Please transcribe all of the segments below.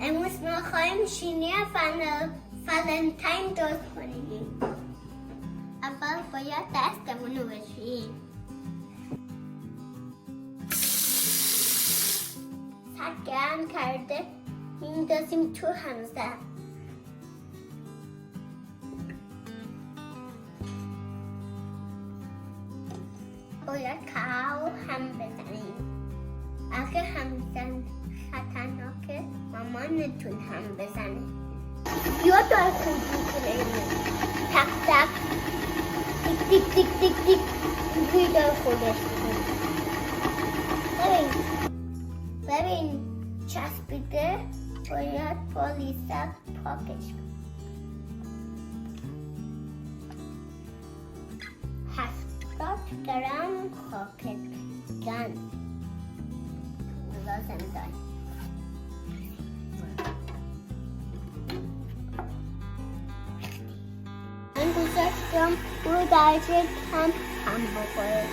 امروز ما خواهیم شیرینی فلنتاین درست کنیم. اول باید دستمون رو بشوییم. گرم کرده میندازیم تو همزه. باید کاو هم بزنیم. اگه همزن خطرناکه مامانتون هم بزنه. یا دار خودی کنیم. تک تک تیک تیک تیک تیک تیک اینجوری دار خودش کنیم. ببین چسبیده باید با لیسک پاکش کنیم. 70 گرم خاک گند لازم داریم. من گذاشتم رو درجه کم هم بخوره.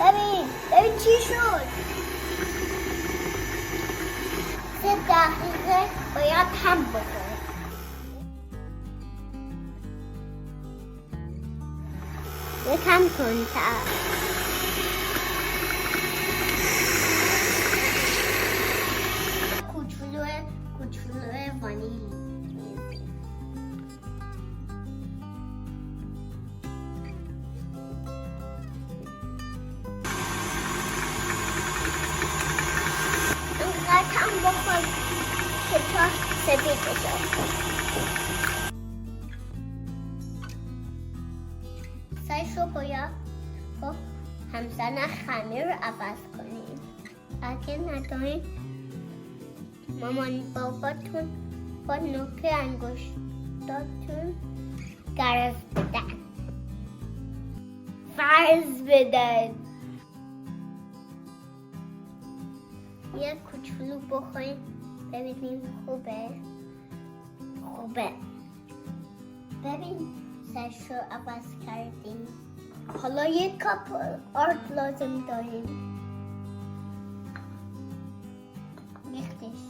ببین چی شد؟ 3 دقیقه باید هم بخوره. یکم تندتر. کوچولو وانیل میزیم. انقدر هم بخور که تا سفید بشه. سایش رو باید با همزن خمیر رو عوض کنیم. اگه نداریم مامان باباتون با نوک انگشتاتون گرز بدن. فرض بدن. یه کوچولو بخوریم ببینیم خوبه. ببین سرش رو عوض کردیم. حالا یک کپ آرد لازم داریم. ریختش.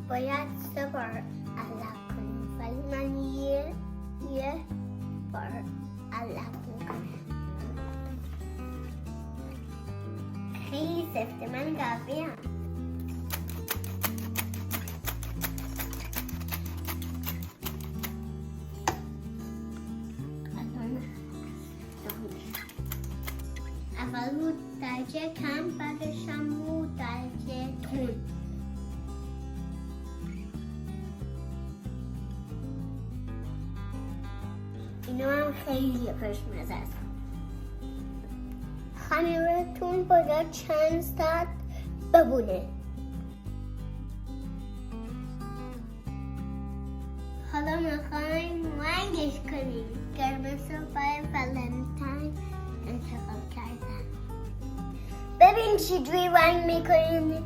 باید 3 بار علق کنیم ولی من یه بار علق میکنم. خیلی سفته، من قویم. اول رو درجه کم بعدشم رو درجه تند. اینو هم خیلی خوشمزه است. خمیرتون باید چند ساعت بمونه. حالا میخوایم رنگش کنیم. قرمز رو برای فلنتاین انتخاب کردن. ببین چجوری رنگ میکنیم.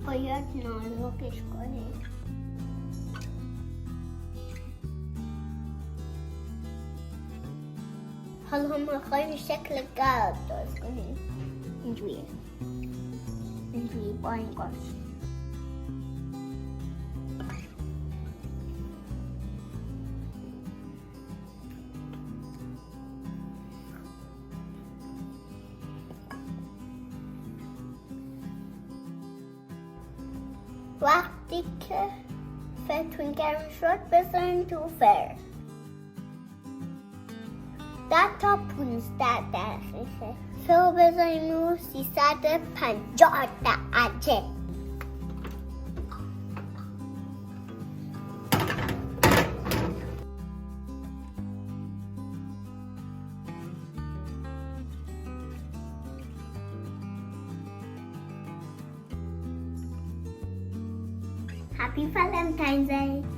باید نازکش کنیم. حالا ما خواهیم شکل گرد درست کنیم. اینجوری با این گاش. وقتی که فرتون گرم شد بذاریم تو فر. 10 تا 15 دقیقه. فرو بذاریم رو 350 درجه. Happy Valentine's Day!